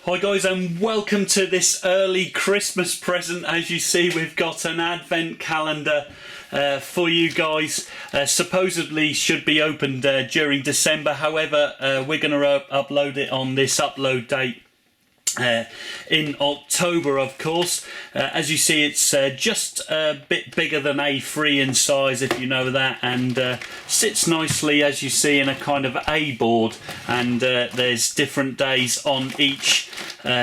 Hi guys, and welcome to this early Christmas present. As you see, we've got an advent calendar for you guys. Supposedly should be opened during December. However, we're going to upload it on this upload date in October, of course. As you see, it's just a bit bigger than A3 in size, if you know that, and sits nicely, as you see, in a kind of A board, and there's different days on each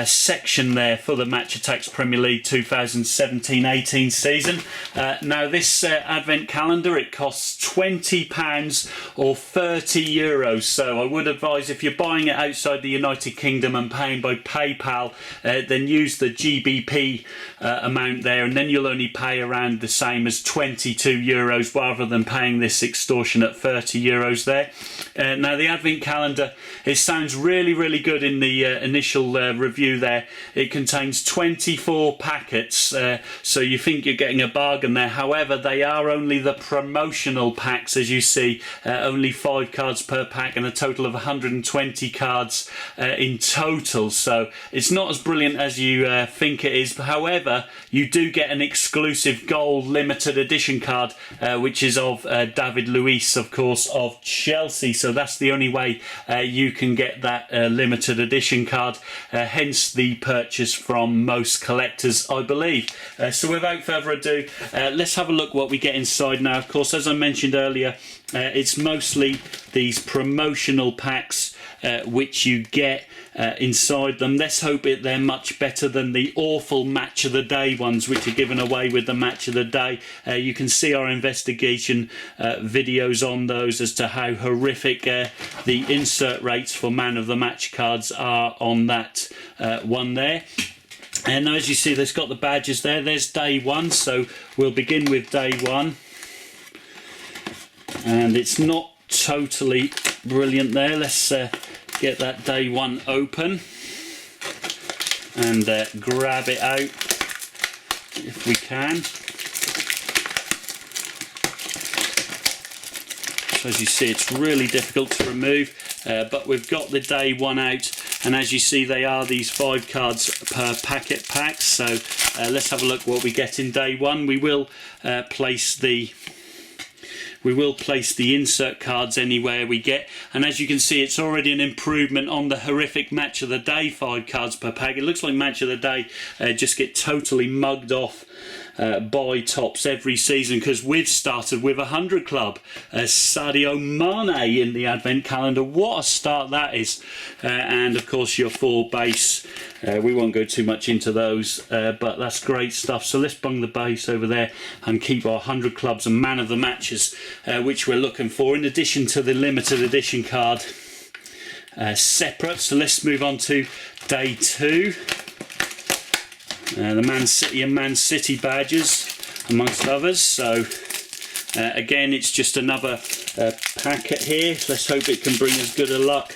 section there for the Attax Premier League 2017-18 season. Now this advent calendar, it costs £20 or €30, so I would advise, if you're buying it outside the United Kingdom and paying by PayPal, then use the GBP amount there, and then you'll only pay around the same as €22 rather than paying this extortionate €30 there. Now the advent calendar, it sounds really good in the initial review there. It contains 24 packets, so you think you're getting a bargain there. However, they are only the promotional packs, as you see, only 5 cards per pack and a total of 120 cards in total, so it's not as brilliant as you think it is. However, you do get an exclusive gold limited edition card, which is of David Luiz, of course, of Chelsea, so that's the only way you can get that limited edition card, hence the purchase from most collectors, I believe. So without further ado, let's have a look what we get inside now. Of course, as I mentioned earlier, it's mostly these promotional packs which you get inside them. Let's hope they're much better than the awful match of the day ones which are given away with the match of the day. You can see our investigation videos on those as to how horrific the insert rates for man of the match cards are on that one there. And as you see, there's got the badges there. There's day one, so we'll begin with day one, and it's not totally brilliant there. Let's get that day one open and grab it out if we can. So as you see, it's really difficult to remove, but we've got the day one out, and as you see, they are these 5 cards per packet packs. So let's have a look what we get in day one. We will place the insert cards anywhere we get, and as you can see, it's already an improvement on the horrific match of the day 5 cards per pack. It looks like match of the day just get totally mugged off by Tops every season, because we've started with 100 club Sadio Mane in the advent calendar. What a start that is. And of course your 4 base, we won't go too much into those, but that's great stuff. So let's bung the base over there and keep our 100 clubs and man of the matches, which we're looking for, in addition to the limited edition card, separate. So let's move on to day 2. The Man City and Man City badges, amongst others. So again, it's just another packet here. Let's hope it can bring us good a luck.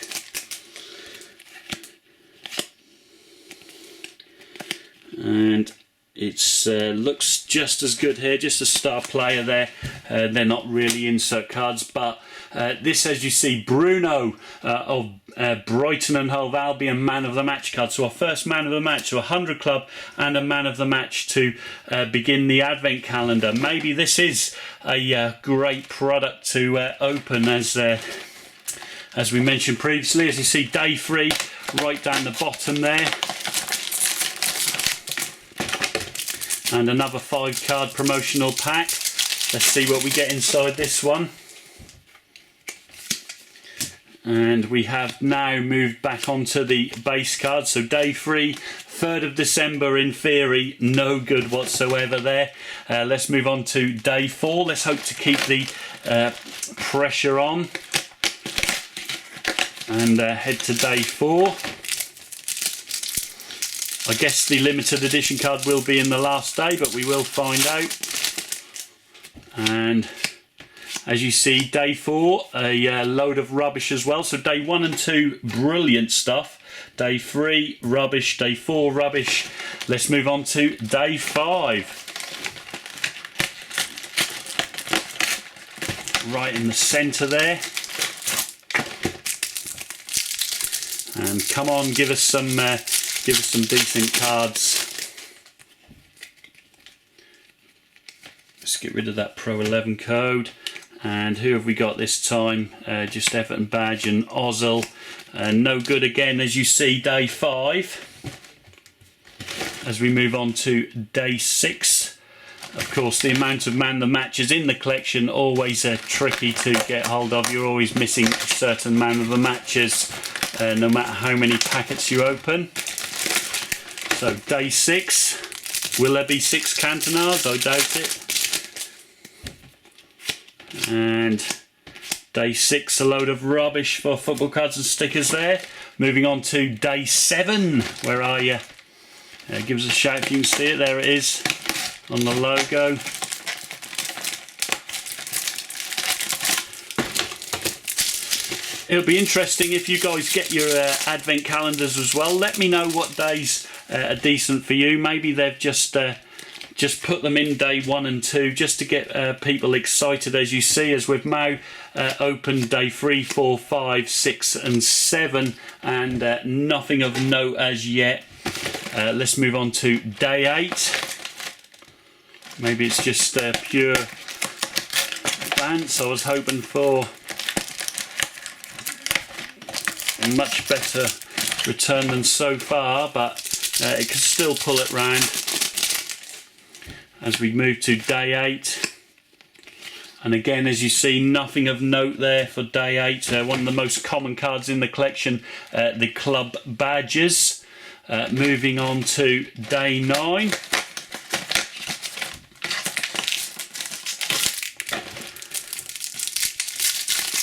And it's looks just as good here, just a star player there. They're not really insert cards, but this, as you see, Bruno of Brighton and Hove Albion man of the match card. So our first man of the match, so 100 club and a man of the match to begin the advent calendar. Maybe this is a great product to open, as we mentioned previously. As you see, day 3 right down the bottom there, and another 5 card promotional pack. Let's see what we get inside this one. And we have now moved back onto the base card. So day 3, 3rd of December, in theory, no good whatsoever there. Let's move on to day 4. Let's hope to keep the pressure on and head to day 4. I guess the limited edition card will be in the last day, but we will find out. And as you see, day 4, a load of rubbish as well. So day 1 and 2, brilliant stuff. Day 3, rubbish. Day 4, rubbish. Let's move on to day 5. Right in the centre there. And come on, give us some give us some decent cards. Let's get rid of that Pro 11 code. And who have we got this time? Just Everton badge and Ozil. No good again, as you see, day 5. As we move on to day 6. Of course, the amount of man the matches in the collection always tricky to get hold of. You're always missing certain man of the matches, no matter how many packets you open. So day 6. Will there be 6 Cantonars? I doubt it. And day 6, a load of rubbish for football cards and stickers there. Moving on to day 7. Where are you? Give us a shout if you can see it. There it is on the logo. It'll be interesting if you guys get your advent calendars as well. Let me know what days are decent for you. Maybe they've just put them in day 1 and 2 just to get people excited, as you see, as we've now opened day 3, 4, 5, 6 and 7, and nothing of note as yet. Let's move on to day 8. Maybe it's just pure bounce. I was hoping for a much better return than so far, but it could still pull it round. As we move to day 8, and again, as you see, nothing of note there for day 8. One of the most common cards in the collection, the club badges. Moving on to day 9.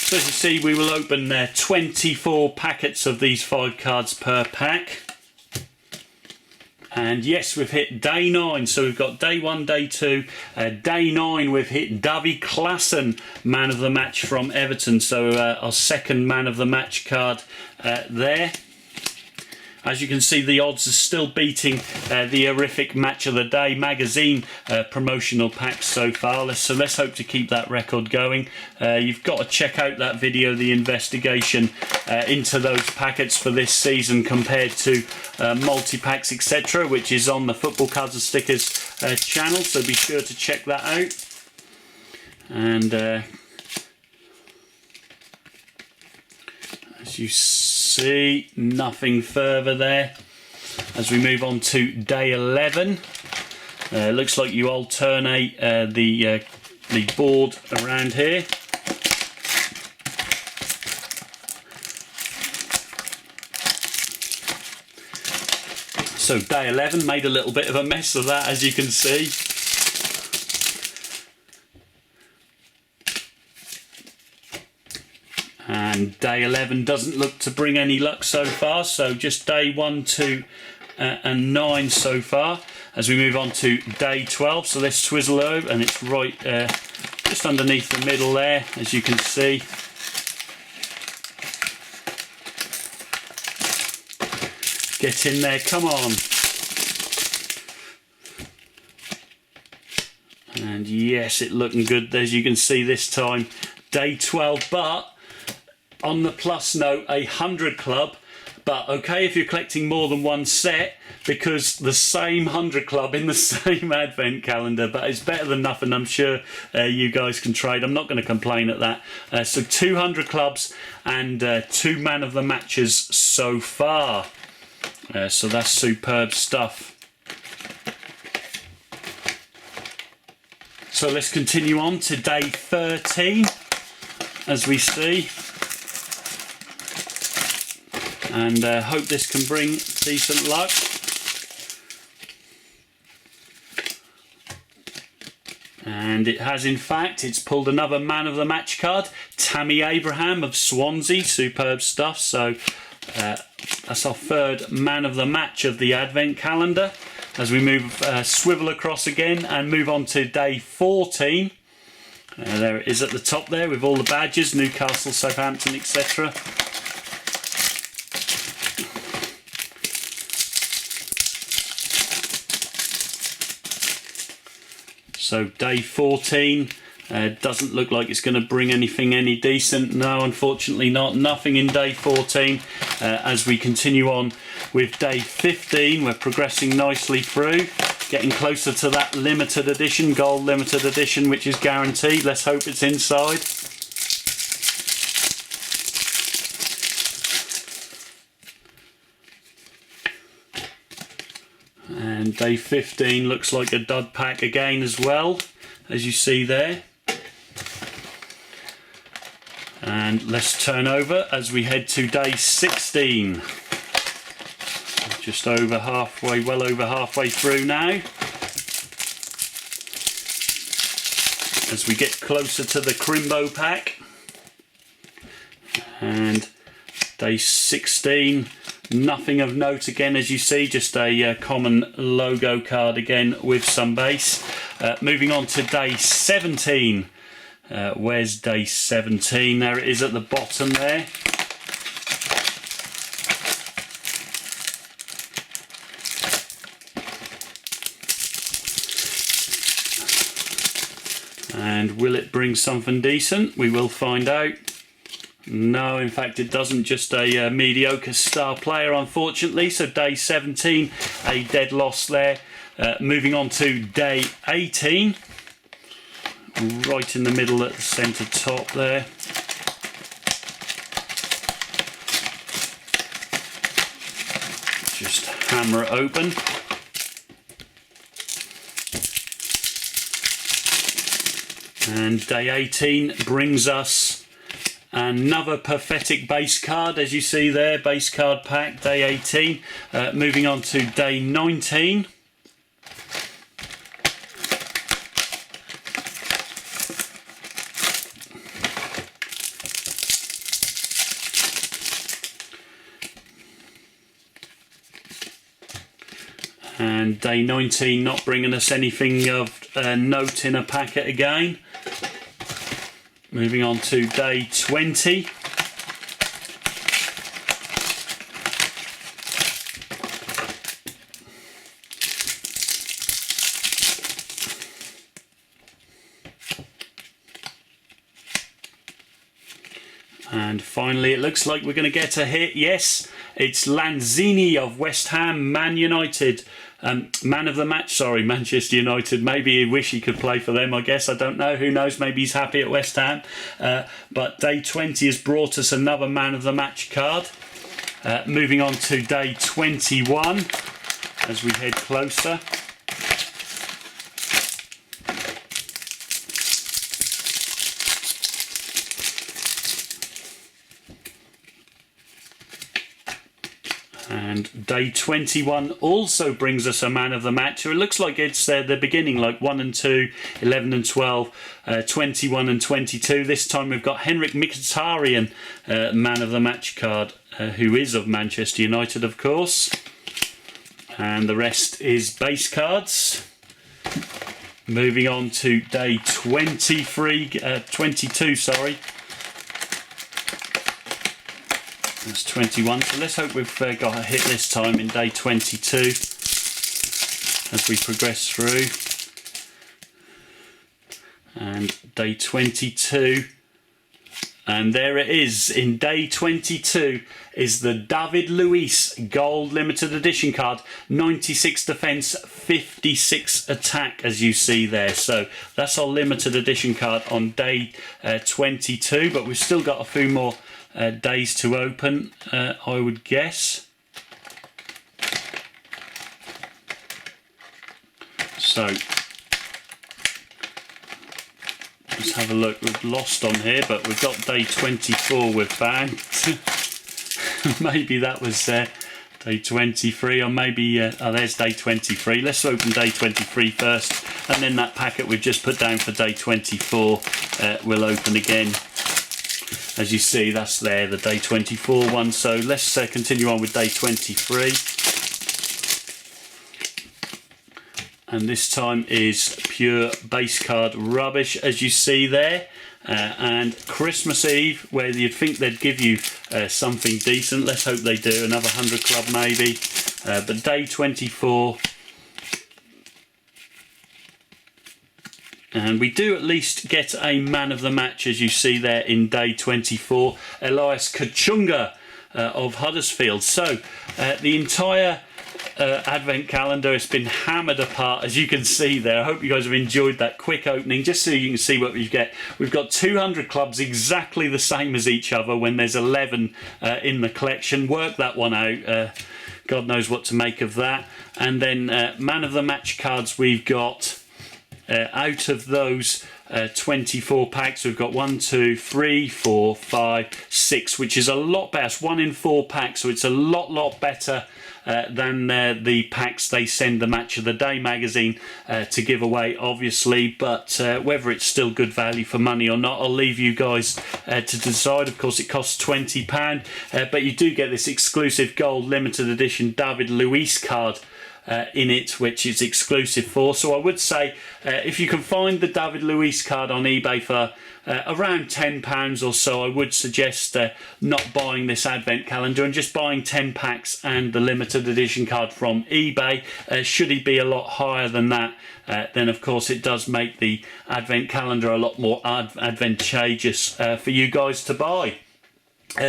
So as you see, we will open 24 packets of these 5 cards per pack. And yes, we've hit day 9, so we've got day 1, day 2, day 9 we've hit Davy Klaassen, man of the match from Everton, so our second man of the match card there. As you can see, the odds are still beating the horrific Match of the Day magazine promotional packs so far. So let's hope to keep that record going. You've got to check out that video, the investigation into those packets for this season compared to multi-packs, etc., which is on the Football Cards and Stickers channel, so be sure to check that out. And as you see, nothing further there. As we move on to day 11, looks like you alternate the board around here. So day 11 made a little bit of a mess of that, as you can see. And day 11 doesn't look to bring any luck so far, so just day 1, 2 and 9 so far. As we move on to day 12, so let's swizzle over, and it's right just underneath the middle there, as you can see. Get in there, come on. And yes, it's looking good, as you can see this time. Day 12, but on the plus note, 100 club, but okay if you're collecting more than one set, because the same 100 club in the same advent calendar, but it's better than nothing. I'm sure you guys can trade. I'm not going to complain at that. So 200 clubs and 2 man of the matches so far. So that's superb stuff. So let's continue on to day 13, as we see. And hope this can bring decent luck. And it has, in fact. It's pulled another man of the match card, Tammy Abraham of Swansea. Superb stuff. So that's our third man of the match of the advent calendar. As we move, swivel across again and move on to day 14. There it is at the top there with all the badges, Newcastle, Southampton, etc. So day 14 doesn't look like it's going to bring anything any decent. No, unfortunately not. Nothing in day 14 as we continue on with day 15. We're progressing nicely through, getting closer to that limited edition, gold limited edition, which is guaranteed. Let's hope it's inside. And day 15 looks like a dud pack again as well, as you see there. And let's turn over as we head to day 16. Just over halfway, well over halfway through now. As we get closer to the Crimbo pack. And day 16, nothing of note again, as you see, just a common logo card again with some base. Moving on to day 17. Where's day 17? There it is at the bottom there. And will it bring something decent? We will find out. No, in fact it doesn't, just a mediocre star player unfortunately. So day 17, a dead loss there. Moving on to day 18. Right in the middle at the centre top there. Just hammer it open. And day 18 brings us another pathetic base card, as you see there, base card pack, day 18. Moving on to day 19. And day 19 not bringing us anything of note in a packet again. Moving on to day 20. And finally, it looks like we're going to get a hit. Yes, it's Lanzini of West Ham, Man United. Man of the match, sorry, Manchester United. Maybe he wish he could play for them, I guess. I don't know. Who knows? Maybe he's happy at West Ham. But day 20 has brought us another man of the match card. Moving on to day 21 as we head closer. And day 21 also brings us a man of the match. It looks like it's the beginning, like 1 and 2, 11 and 12, 21 and 22. This time we've got Henrik Mkhitaryan, man of the match card, who is of Manchester United, of course. And the rest is base cards. Moving on to day 22, sorry. That's 21, so let's hope we've got a hit this time in day 22 as we progress through. And day 22, and there it is. In day 22 is the David Luiz Gold Limited Edition card, 96 defence, 56 attack, as you see there. So that's our limited edition card on day 22, but we've still got a few more days to open, I would guess. So let's have a look. We've lost on here, but we've got day 24 we've found. Maybe that was day 23, or maybe oh, there's day 23. Let's open day 23 first, and then that packet we've just put down for day 24 will open again. As you see, that's there, the day 24 one. So let's continue on with day 23. And this time is pure base card rubbish, as you see there. And Christmas Eve, where you'd think they'd give you something decent. Let's hope they do, another 100 club maybe. But day 24. And we do at least get a man of the match, as you see there in day 24, Elias Kachunga of Huddersfield. So The entire advent calendar has been hammered apart, as you can see there. I hope you guys have enjoyed that quick opening, just so you can see what we get. We've got 200 clubs exactly the same as each other when there's 11 in the collection. Work that one out. God knows what to make of that. And then man of the match cards, we've got out of those 24 packs, we've got 1, 2, 3, 4, 5, 6, which is a lot better. It's 1 in 4 packs, so it's a lot better than the packs they send the Match of the Day magazine to give away, obviously. But whether it's still good value for money or not, I'll leave you guys to decide. Of course, it costs £20, but you do get this exclusive gold limited edition David Luiz card in it, which is exclusive for. So I would say if you can find the David Luiz card on eBay for around £10 or so, I would suggest not buying this advent calendar and just buying 10 packs and the limited edition card from eBay. Should he be a lot higher than that, then of course it does make the advent calendar a lot more advantageous for you guys to buy.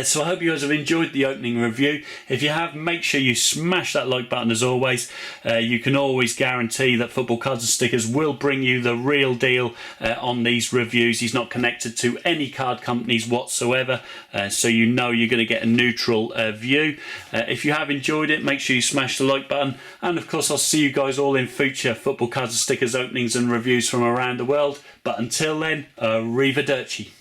So I hope you guys have enjoyed the opening review. If you have, make sure you smash that like button as always. You can always guarantee that Football Cards and Stickers will bring you the real deal on these reviews. He's not connected to any card companies whatsoever, so you know you're going to get a neutral view. If you have enjoyed it, make sure you smash the like button. And of course, I'll see you guys all in future Football Cards and Stickers openings and reviews from around the world. But until then, arrivederci.